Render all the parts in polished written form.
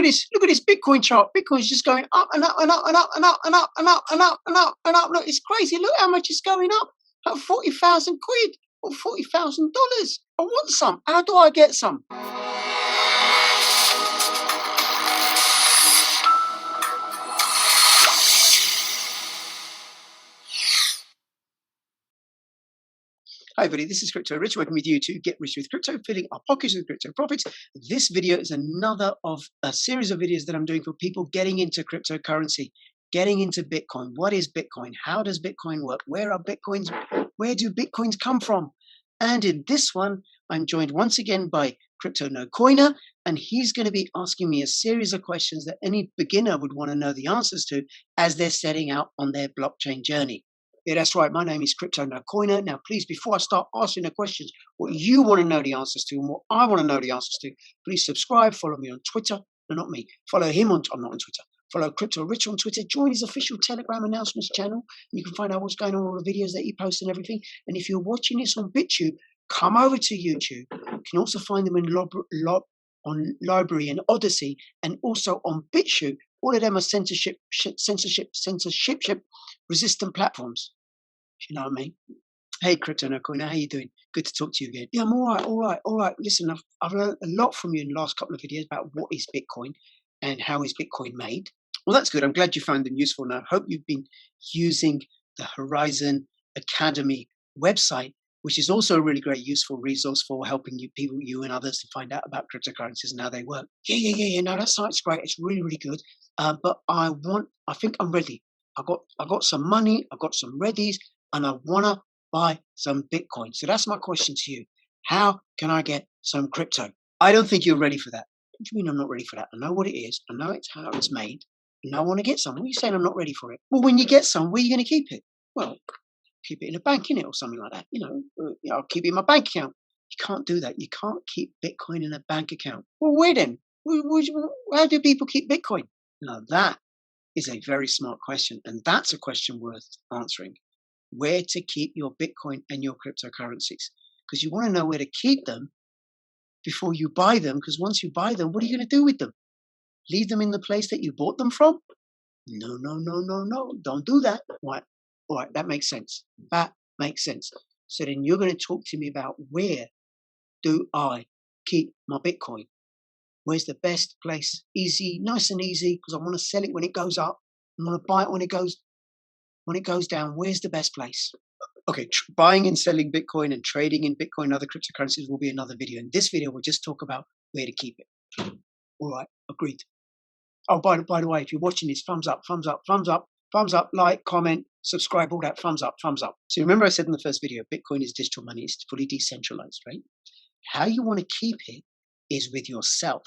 Look at this Bitcoin chart. Bitcoin's just going up and up and up and up and up and up and up and up and up and up. Look, it's crazy. Look how much it's going up. At 40,000 quid or $40,000. I want some. How do I get some? Hi everybody, this is Crypto Rich, working with you to get rich with crypto, filling our pockets with crypto profits. This video is another of a series of videos that I'm doing for people getting into cryptocurrency, getting into Bitcoin. What is Bitcoin? How does Bitcoin work? Where are Bitcoins? Where do Bitcoins come from? And in this one, I'm joined once again by Crypto No Coiner, and he's going to be asking me a series of questions that any beginner would want to know the answers to as they're setting out on their blockchain journey. Yeah, that's right. My name is Crypto No Coiner. Now, please, before I start asking the questions, what you want to know the answers to and what I want to know the answers to, please subscribe, follow me on Twitter. No, not me. Follow him on, I'm not on Twitter. Follow Crypto Rich on Twitter. Join his official Telegram announcements channel. And you can find out what's going on, all the videos that he posts and everything. And if you're watching this on BitTube, come over to YouTube. You can also find them in Library and Odyssey, and also on Bitchute. All of them are censorship resistant platforms. You know what I mean? Hey, Crypto No Coiner, how you doing? Good to talk to you again. Yeah, I'm all right. Listen, I've learned a lot from you in the last couple of videos about what is Bitcoin and how is Bitcoin made. Well, that's good. I'm glad you found them useful. Now, I hope you've been using the Horizon Academy website, which is also a really great, useful resource for helping you and others to find out about cryptocurrencies and how they work. Yeah. No, that site's great. It's really, really good. But I think I'm ready. I got some money. I got some readies, and I wanna buy some Bitcoin. So that's my question to you. How can I get some crypto? I don't think you're ready for that. What do you mean I'm not ready for that? I know what it is. I know it's how it's made. And I want to get some. What are you saying I'm not ready for it? Well, when you get some, where are you going to keep it? Well, keep it in a bank, innit, or something like that. I'll keep it in my bank account. You can't do that. You can't keep Bitcoin in a bank account. Well, where then? How do people keep Bitcoin? Now, that is a very smart question, and that's a question worth answering. Where to keep your Bitcoin and your cryptocurrencies? Because you want to know where to keep them before you buy them, because once you buy them, what are you going to do with them? Leave them in the place that you bought them from? No. Don't do that. Right. All right, that makes sense. That makes sense. So then you're going to talk to me about where do I keep my Bitcoin? Where's the best place? Easy, nice and easy, because I want to sell it when it goes up. I want to buy it when it goes down. Where's the best place? Okay, buying and selling Bitcoin and trading in Bitcoin and other cryptocurrencies will be another video. In this video, we'll just talk about where to keep it. All right, agreed. Oh, by the way, if you're watching this, thumbs up, like, comment, subscribe, all that, thumbs up. So remember I said in the first video, Bitcoin is digital money. It's fully decentralized, right? How you want to keep it is with yourself.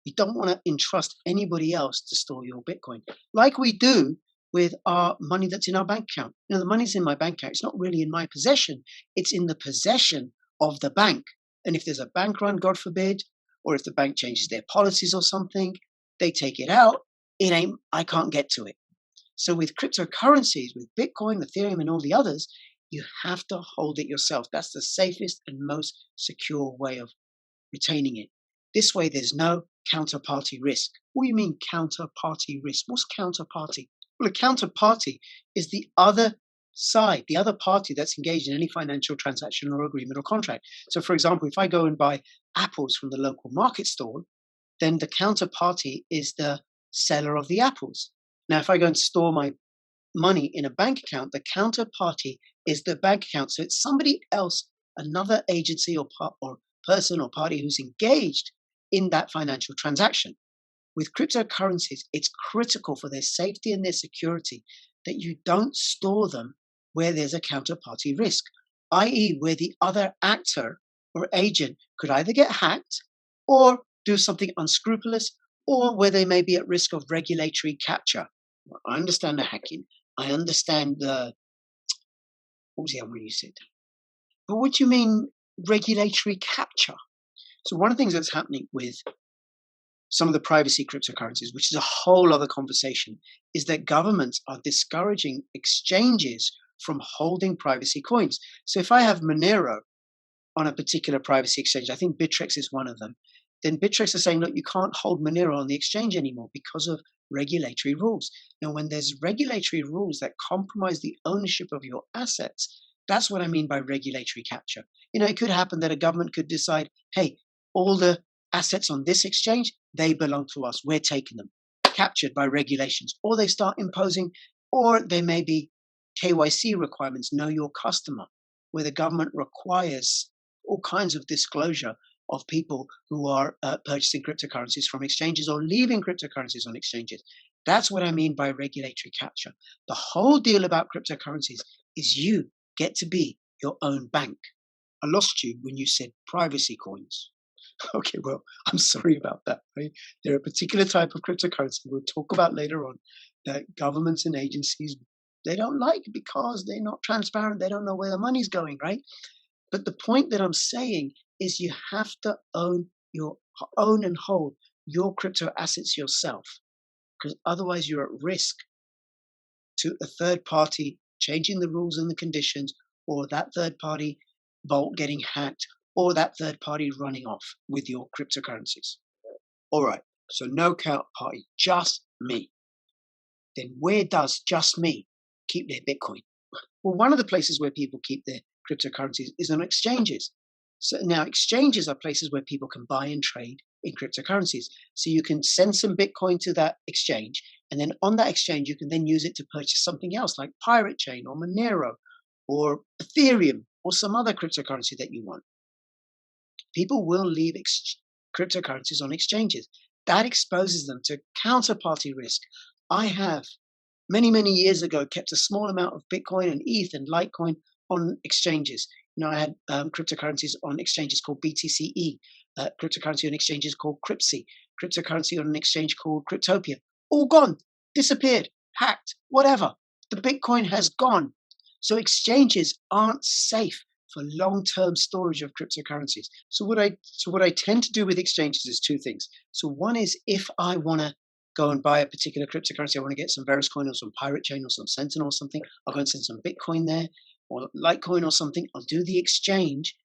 You don't want to entrust anybody else to store your Bitcoin like we do with our money that's in our bank account. The money's in my bank account. It's not really in my possession. It's in the possession of the bank. And if there's a bank run, God forbid, or if the bank changes their policies or something, they take it out. I can't get to it. So with cryptocurrencies, with Bitcoin, Ethereum, and all the others, you have to hold it yourself. That's the safest and most secure way of retaining it. This way, there's no counterparty risk. What do you mean counterparty risk? What's counterparty? Well, a counterparty is the other side, the other party that's engaged in any financial transaction or agreement or contract. So, for example, if I go and buy apples from the local market stall, then the counterparty is the seller of the apples. Now, if I go and store my money in a bank account, the counterparty is the bank account. So it's somebody else, another agency or person or party who's engaged in that financial transaction. With cryptocurrencies, it's critical for their safety and their security that you don't store them where there's a counterparty risk, i.e. where the other actor or agent could either get hacked or do something unscrupulous, or where they may be at risk of regulatory capture. Well, I understand the hacking. I understand what was the other one you said? But what do you mean regulatory capture? So one of the things that's happening with some of the privacy cryptocurrencies, which is a whole other conversation, is that governments are discouraging exchanges from holding privacy coins. So if I have Monero on a particular privacy exchange, I think Bittrex is one of them, then Bittrex is saying, look, you can't hold Monero on the exchange anymore because of regulatory rules. Now, when there's regulatory rules that compromise the ownership of your assets, that's what I mean by regulatory capture. It could happen that a government could decide, hey, all the assets on this exchange, they belong to us. We're taking them, captured by regulations. Or they start imposing, or there may be KYC requirements, know your customer, where the government requires all kinds of disclosure of people who are purchasing cryptocurrencies from exchanges or leaving cryptocurrencies on exchanges. That's what I mean by regulatory capture. The whole deal about cryptocurrencies is you get to be your own bank. I lost you when you said privacy coins. Okay, well, I'm sorry about that. Right? They're a particular type of cryptocurrency we'll talk about later on that governments and agencies, they don't like because they're not transparent. They don't know where the money's going, right? But the point that I'm saying is you have to own and hold your crypto assets yourself, because otherwise you're at risk to a third party changing the rules and the conditions, or that third party vault getting hacked, or that third party running off with your cryptocurrencies. All right, so no counterparty, just me. Then where does just me keep their Bitcoin? Well, one of the places where people keep their cryptocurrencies is on exchanges. So now exchanges are places where people can buy and trade in cryptocurrencies. So you can send some Bitcoin to that exchange, and then on that exchange, you can then use it to purchase something else like Pirate Chain or Monero or Ethereum or some other cryptocurrency that you want. People will leave cryptocurrencies on exchanges. That exposes them to counterparty risk. I have many, many years ago kept a small amount of Bitcoin and ETH and Litecoin on exchanges. I had cryptocurrencies on exchanges called BTCE, cryptocurrency on exchanges called Cryptsy, cryptocurrency on an exchange called Cryptopia. All gone, disappeared, hacked, whatever. The Bitcoin has gone. So exchanges aren't safe for long-term storage of cryptocurrencies. So what I tend to do with exchanges is two things. So one is if I want to go and buy a particular cryptocurrency, I want to get some Veriscoin or some Pirate Chain or some Sentinel or something, I'll go and send some Bitcoin there or Litecoin or something. I'll do the exchange,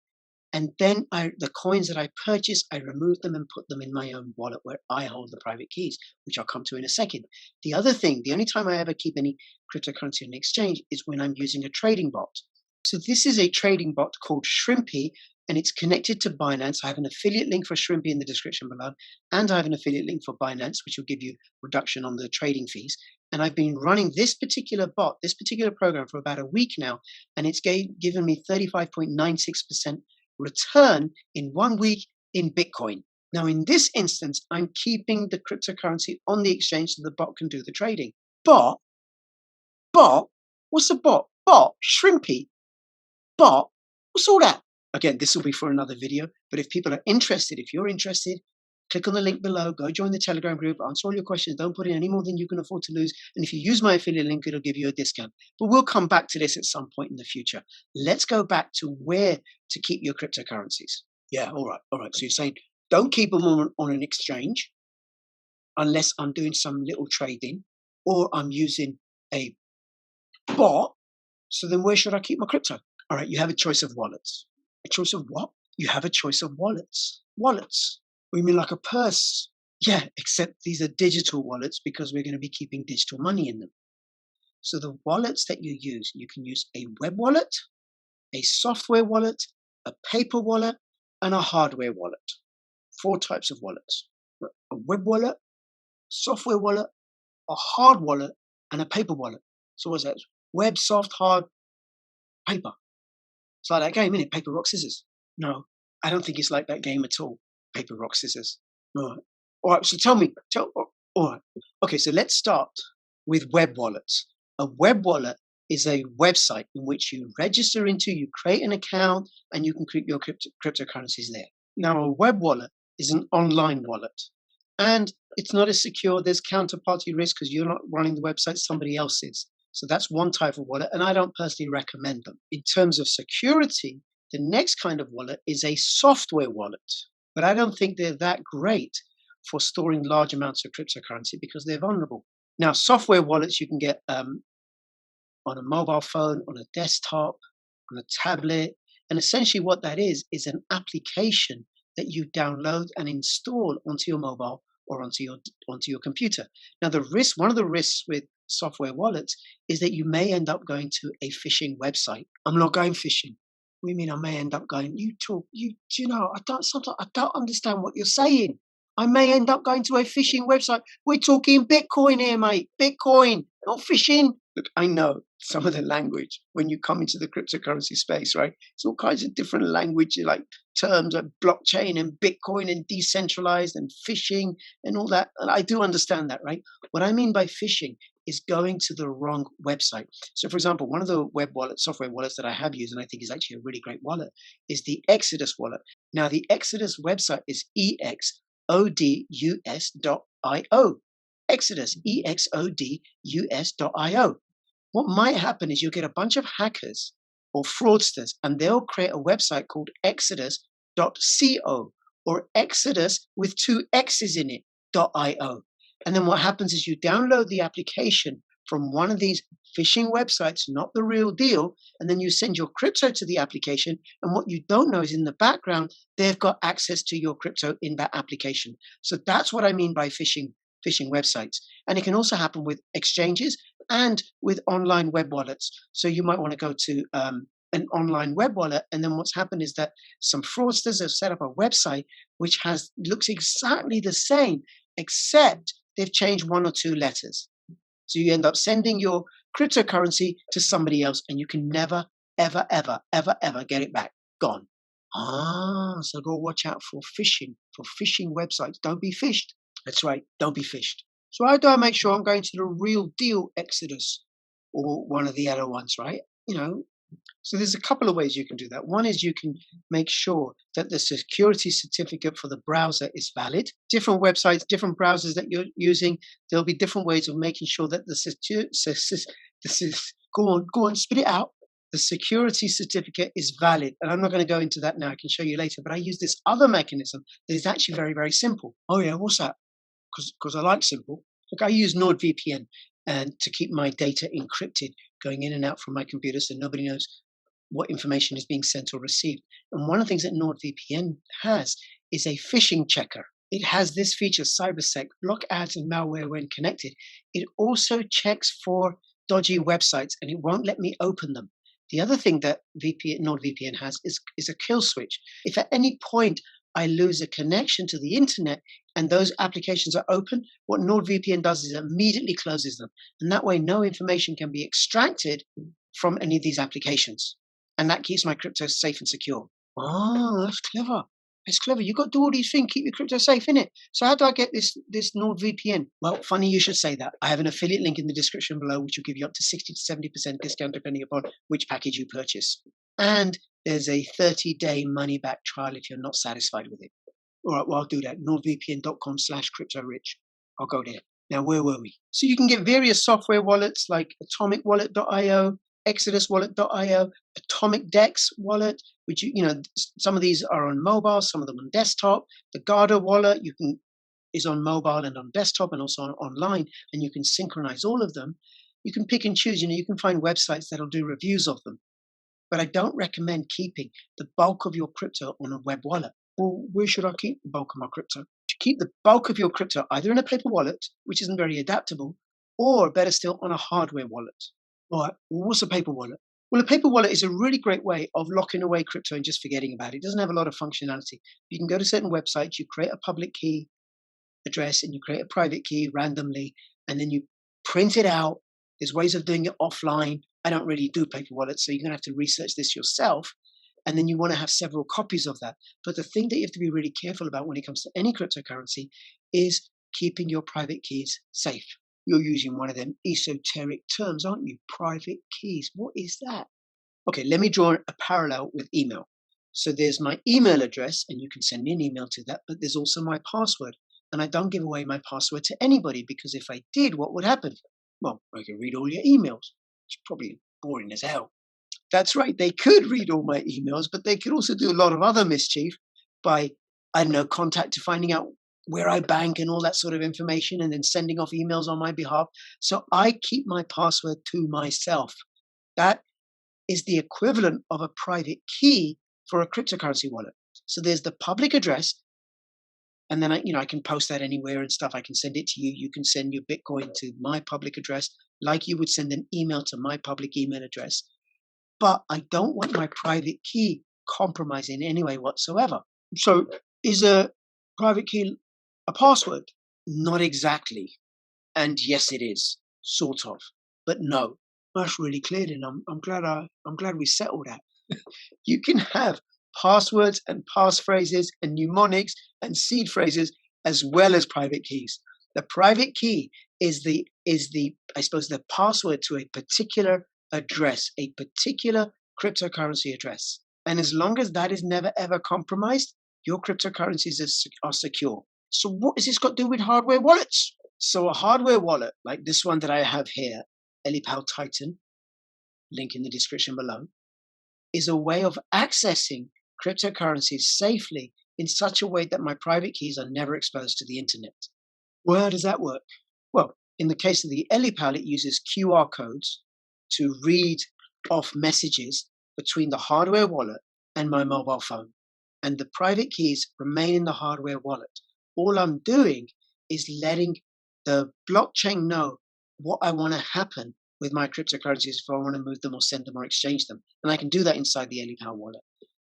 and then the coins that I purchase, I remove them and put them in my own wallet where I hold the private keys, which I'll come to in a second. The other thing, the only time I ever keep any cryptocurrency on an exchange is when I'm using a trading bot. So this is a trading bot called Shrimpy, and it's connected to Binance. I have an affiliate link for Shrimpy in the description below, and I have an affiliate link for Binance, which will give you reduction on the trading fees. And I've been running this particular bot, this particular program for about a week now, and it's given me 35.96% return in 1 week in Bitcoin. Now, in this instance, I'm keeping the cryptocurrency on the exchange so the bot can do the trading. Bot? What's a bot? Bot? Shrimpy? Bot? What's all that? Again, this will be for another video, but if people are interested, if you're interested, click on the link below, go join the Telegram group, answer all your questions, don't put in any more than you can afford to lose, and if you use my affiliate link, it'll give you a discount. But we'll come back to this at some point in the future. Let's go back to where to keep your cryptocurrencies. Yeah, all right. So you're saying don't keep them on an exchange unless I'm doing some little trading or I'm using a bot. So then where should I keep my crypto? All right, you have a choice of wallets. A choice of what? You have a choice of wallets. Wallets. We mean like a purse. Yeah, except these are digital wallets because we're going to be keeping digital money in them. So the wallets that you can use a web wallet, a software wallet, a paper wallet, and a hardware wallet. 4 types of wallets. A web wallet, software wallet, a hard wallet, and a paper wallet. So what's that? Web, soft, hard, paper. It's like that game, isn't it? Paper, rock, scissors. No, I don't think it's like that game at all. Paper, rock, scissors. All right, so tell me. All right. Okay, so let's start with web wallets. A web wallet is a website in which you register into, you create an account, and you can keep your cryptocurrencies there. Now, a web wallet is an online wallet, and it's not as secure. There's counterparty risk because you're not running the website, somebody else is. So that's one type of wallet, and I don't personally recommend them. In terms of security, the next kind of wallet is a software wallet, but I don't think they're that great for storing large amounts of cryptocurrency because they're vulnerable. Now, software wallets you can get on a mobile phone, on a desktop, on a tablet, and essentially what that is an application that you download and install onto your mobile or onto your computer. Now, one of the risks with software wallets is that you may end up going to a phishing website. I'm not going phishing. What do you mean I may end up going? Sometimes I don't understand what you're saying. I may end up going to a phishing website. We're talking Bitcoin here, mate. Bitcoin, not phishing. Look, I know some of the language when you come into the cryptocurrency space, right? It's all kinds of different language, like terms like blockchain and Bitcoin and decentralized and phishing and all that. And I do understand that, right? What I mean by phishing is going to the wrong website. So, for example, one of the software wallets that I have used, and I think is actually a really great wallet, is the Exodus wallet. Now, the Exodus website is exodus.io. Exodus, exodus.io. What might happen is you'll get a bunch of hackers or fraudsters, and they'll create a website called exodus.co or Exodus with 2 X's in it, .io. And then what happens is you download the application from one of these phishing websites, not the real deal, and then you send your crypto to the application. And what you don't know is in the background, they've got access to your crypto in that application. So that's what I mean by phishing websites. And it can also happen with exchanges and with online web wallets. So you might want to go to an online web wallet, and then what's happened is that some fraudsters have set up a website which looks exactly the same, except they've changed 1 or 2 letters. So you end up sending your cryptocurrency to somebody else, and you can never, ever, ever, ever, ever get it back. Gone. So go watch out for phishing websites. Don't be phished. That's right. Don't be phished. So how do I make sure I'm going to the real deal Exodus or one of the other ones, right? So there's a couple of ways you can do that. One is you can make sure that the security certificate for the browser is valid. Different websites, different browsers that you're using, there'll be different ways of making sure that go on, spit it out. The security certificate is valid. And I'm not going to go into that now. I can show you later. But I use this other mechanism that is actually very, very simple. Oh, yeah, what's that? Because I like simple. Look, I use NordVPN and to keep my data encrypted going in and out from my computer so nobody knows what information is being sent or received. And one of the things that NordVPN has is a phishing checker. It has this feature, CyberSec, block ads and malware when connected. It also checks for dodgy websites and it won't let me open them. The other thing that NordVPN has is a kill switch. If at any point I lose a connection to the internet and those applications are open, what NordVPN does is it immediately closes them. And that way, no information can be extracted from any of these applications. And that keeps my crypto safe and secure. Oh, that's clever. That's clever. You've got to do all these things, keep your crypto safe, innit? So how do I get this NordVPN? Well, funny you should say that. I have an affiliate link in the description below, which will give you up to 60 to 70% discount depending upon which package you purchase. And there's a 30-day money-back trial if you're not satisfied with it. All right, well, I'll do that. NordVPN.com/CryptoRich. I'll go there. Now, where were we? So you can get various software wallets like AtomicWallet.io, ExodusWallet.io, Atomic Dex wallet, which some of these are on mobile, some of them on desktop. The Garda wallet is on mobile and on desktop and also online, and you can synchronize all of them. You can pick and choose. You can find websites that'll do reviews of them. But I don't recommend keeping the bulk of your crypto on a web wallet. Well, where should I keep the bulk of my crypto? You keep the bulk of your crypto either in a paper wallet, which isn't very adaptable, or better still, on a hardware wallet. All right, well, what's a paper wallet? Well, a paper wallet is a really great way of locking away crypto and just forgetting about it. It doesn't have a lot of functionality. You can go to certain websites, you create a public key address, and you create a private key randomly, and then you print it out. There's ways of doing it offline. I don't really do paper wallets, so you're going to have to research this yourself. And then you want to have several copies of that. But the thing that you have to be really careful about when it comes to any cryptocurrency is keeping your private keys safe. You're using one of them esoteric terms, aren't you? Private keys. What is that? Okay, let me draw a parallel with email. So there's my email address, and you can send me an email to that, but there's also my password. And I don't give away my password to anybody, because if I did, what would happen? Well, I could read all your emails. It's probably boring as hell. That's right. They could read all my emails, but they could also do a lot of other mischief by, finding out where I bank and all that sort of information, and then sending off emails on my behalf. So I keep my password to myself. That is the equivalent of a private key for a cryptocurrency wallet. So there's the public address, and then I can post that anywhere and stuff. I can send it to you. You can send your Bitcoin to my public address, like you would send an email to my public email address. But I don't want my private key compromised in any way whatsoever. So is a private key a password? Not exactly. And yes, it is, sort of. But no, that's really clear. And I'm glad we settled that. You can have passwords and passphrases and mnemonics and seed phrases as well as private keys. The private key is the I suppose the password to a particular address, a particular cryptocurrency address. And as long as that is never ever compromised, your cryptocurrencies are secure. So what has this got to do with hardware wallets? So a hardware wallet like this one that I have here, EliPal Titan, link in the description below, is a way of accessing cryptocurrencies safely in such a way that my private keys are never exposed to the internet. Well, how does that work? Well, in the case of the EliPal, it uses QR codes to read off messages between the hardware wallet and my mobile phone. And the private keys remain in the hardware wallet. All I'm doing is letting the blockchain know what I want to happen with my cryptocurrencies if I want to move them or send them or exchange them. And I can do that inside the EliPal wallet.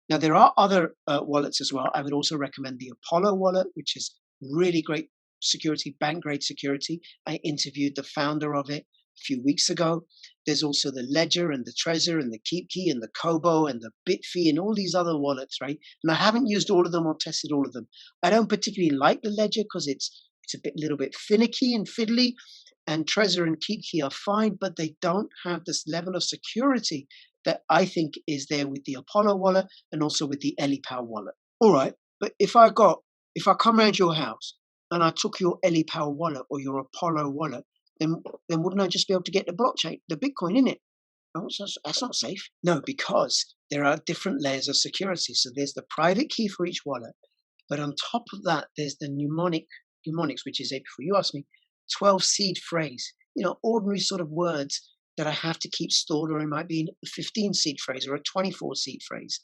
Now, there are other wallets as well. I would also recommend the Apollo wallet, which is really great security, bank grade security. I interviewed the founder of it a few weeks ago. There's also the Ledger and the Trezor and the KeepKey and the Kobo and the Bitfee and all these other wallets, right? And I haven't used all of them or tested all of them. I don't particularly like the Ledger because it's a little bit finicky and fiddly. And Trezor and KeepKey are fine, but they don't have this level of security that I think is there with the Apollo wallet and also with the EliPal wallet. All right, but if I come around your house and I took your EliPal wallet or your Apollo wallet, then wouldn't I just be able to get the blockchain, the Bitcoin in it? Oh, that's not safe. No, because there are different layers of security. So there's the private key for each wallet, but on top of that, there's the mnemonics, which is before you ask me, 12 seed phrase, ordinary sort of words that I have to keep stored, or it might be a 15 seed phrase or a 24 seed phrase.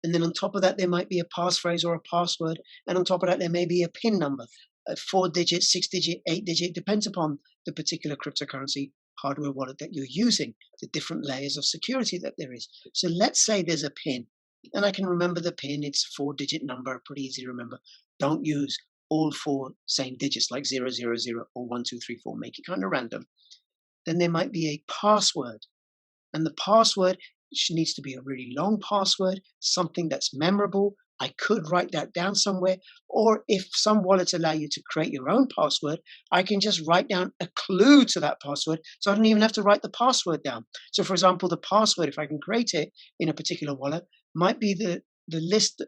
And then on top of that, there might be a passphrase or a password. And on top of that, there may be a PIN number, a 4-digit, 6-digit, 8-digit, depends upon the particular cryptocurrency hardware wallet that you're using, the different layers of security that there is. So let's say there's a PIN, and I can remember the PIN. It's a 4-digit number, pretty easy to remember. Don't use all 4 same digits like 000 or 1, 2, 3, 4. Make it kind of random. Then there might be a password, and the password needs to be a really long password, something that's memorable. I could write that down somewhere, or if some wallets allow you to create your own password, I can just write down a clue to that password, so I don't even have to write the password down. So for example, the password, if I can create it in a particular wallet, might be the list,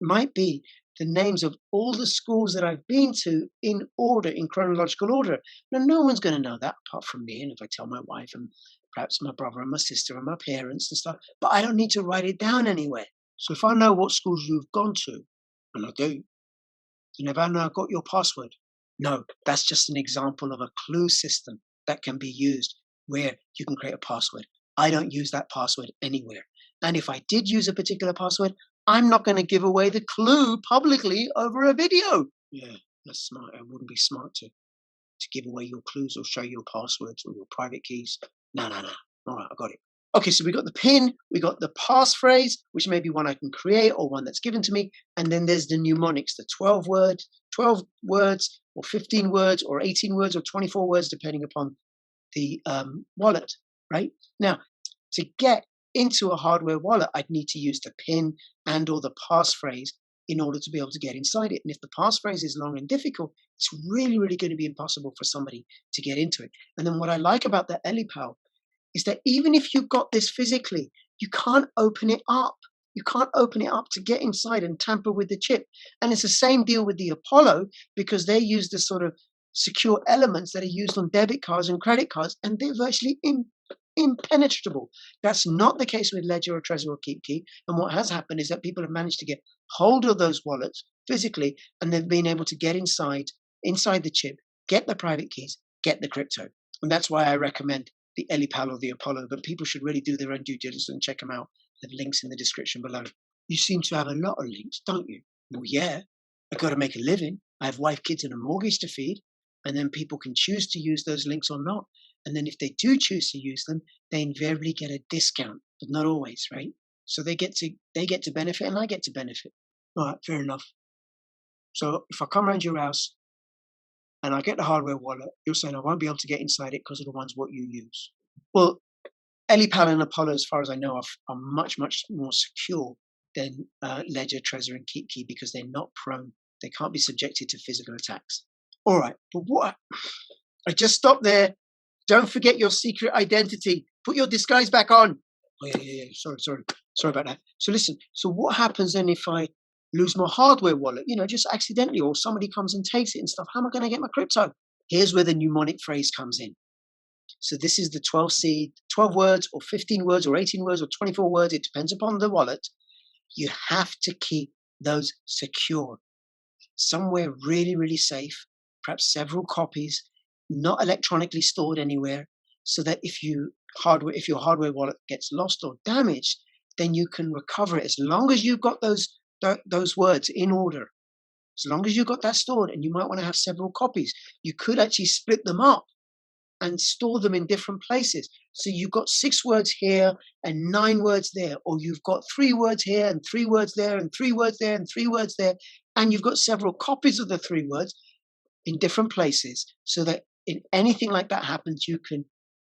might be the names of all the schools that I've been to in order, in chronological order. Now, no one's going to know that apart from me, and if I tell my wife and perhaps my brother and my sister and my parents and stuff, but I don't need to write it down anywhere. So if I know what schools you've gone to, and I do, then have I now got your password? No, that's just an example of a clue system that can be used where you can create a password. I don't use that password anywhere. And if I did use a particular password, I'm not going to give away the clue publicly over a video. Yeah, that's smart. It wouldn't be smart to give away your clues or show your passwords or your private keys. No. All right, I got it. Okay, so we got the PIN, we got the passphrase, which may be one I can create or one that's given to me, and then there's the mnemonics, the 12 words, or 15 words, or 18 words, or 24 words, depending upon the wallet, right? Now, to get into a hardware wallet, I'd need to use the PIN and or the passphrase in order to be able to get inside it. And if the passphrase is long and difficult, it's really, really going to be impossible for somebody to get into it. And then what I like about the EliPal is that even if you've got this physically, you can't open it up. You can't open it up to get inside and tamper with the chip. And it's the same deal with the Apollo, because they use the sort of secure elements that are used on debit cards and credit cards, and they're virtually impenetrable. That's not the case with Ledger or Trezor or KeepKey. And what has happened is that people have managed to get hold of those wallets physically, and they've been able to get inside the chip, get the private keys, get the crypto. And that's why I recommend the EliPal or the Apollo, but people should really do their own due diligence and check them out. The links in the description below. You seem to have a lot of links, don't you? Well, yeah, I got to make a living. I have wife, kids, and a mortgage to feed. And then people can choose to use those links or not. And then if they do choose to use them, they invariably get a discount, but not always, right? So they get to benefit, and I get to benefit. All right, fair enough. So if I come around your house and I get the hardware wallet, you're saying I won't be able to get inside it because of the ones what you use. Well, Elipal and Apollo, as far as I know, are much, much more secure than Ledger, Trezor, and KeepKey because they're not prone. They can't be subjected to physical attacks. All right, but what? I just stopped there. Don't forget your secret identity. Put your disguise back on. Oh, yeah. Sorry about that. So listen, so what happens then if I lose my hardware wallet, just accidentally, or somebody comes and takes it and stuff? How am I going to get my crypto? Here's where the mnemonic phrase comes in. So this is the 12 words or 15 words or 18 words or 24 words. It depends upon the wallet. You have to keep those secure. Somewhere really, really safe, perhaps several copies, not electronically stored anywhere, so that if your hardware wallet gets lost or damaged, then you can recover it as long as you've got those words in order. As long as you've got that stored, and you might want to have several copies, you could actually split them up and store them in different places. So you've got 6 words here and 9 words there, or you've got 3 words here and 3 words there and 3 words there and 3 words there, and you've got several copies of the 3 words in different places, so that if anything like that happens, you can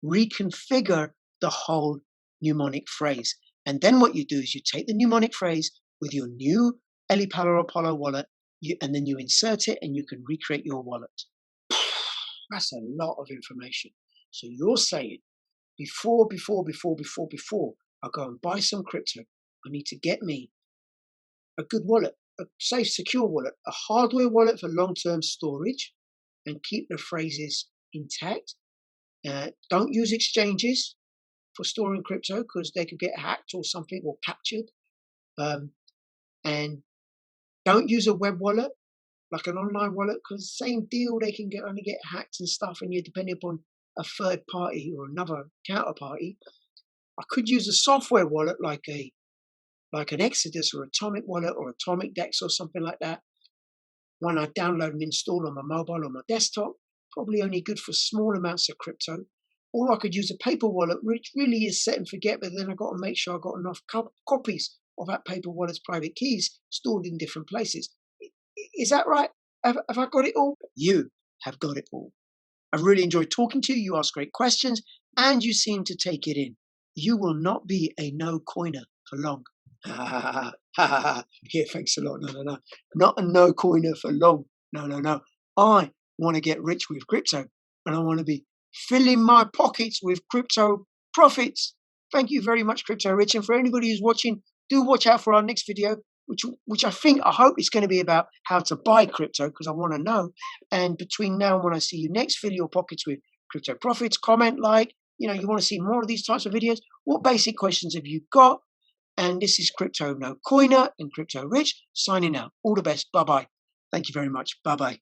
reconfigure the whole mnemonic phrase. And then what you do is you take the mnemonic phrase with your new Elipal or Apollo wallet, and then you insert it and you can recreate your wallet. That's a lot of information. So you're saying before I go and buy some crypto, I need to get me a good wallet, a safe, secure wallet, a hardware wallet for long-term storage, and keep the phrases intact. Don't use exchanges for storing crypto because they could get hacked or something, or captured. And don't use a web wallet, like an online wallet, because same deal, they can only get hacked and stuff, and you're depending upon a third party or another counterparty. I could use a software wallet like an Exodus or Atomic wallet or Atomic Dex or something like that. One I download and install on my mobile or my desktop, probably only good for small amounts of crypto. Or I could use a paper wallet, which really is set and forget, but then I've got to make sure I've got enough copies of that paper wallet's private keys stored in different places. Is that right? Have I got it all? You have got it all. I've really enjoyed talking to you. You ask great questions, and you seem to take it in. You will not be a no-coiner for long. Yeah, thanks a lot. No. Not a no-coiner for long. No. I want to get rich with crypto, and I want to be filling my pockets with crypto profits. Thank you very much, Crypto Rich. And for anybody who's watching, do watch out for our next video, which I hope is going to be about how to buy crypto, because I want to know. And between now and when I see you next, fill your pockets with crypto profits. Comment, like, you want to see more of these types of videos. What basic questions have you got? And this is Crypto No Coiner and Crypto Rich signing out. All the best. Bye-bye. Thank you very much. Bye-bye.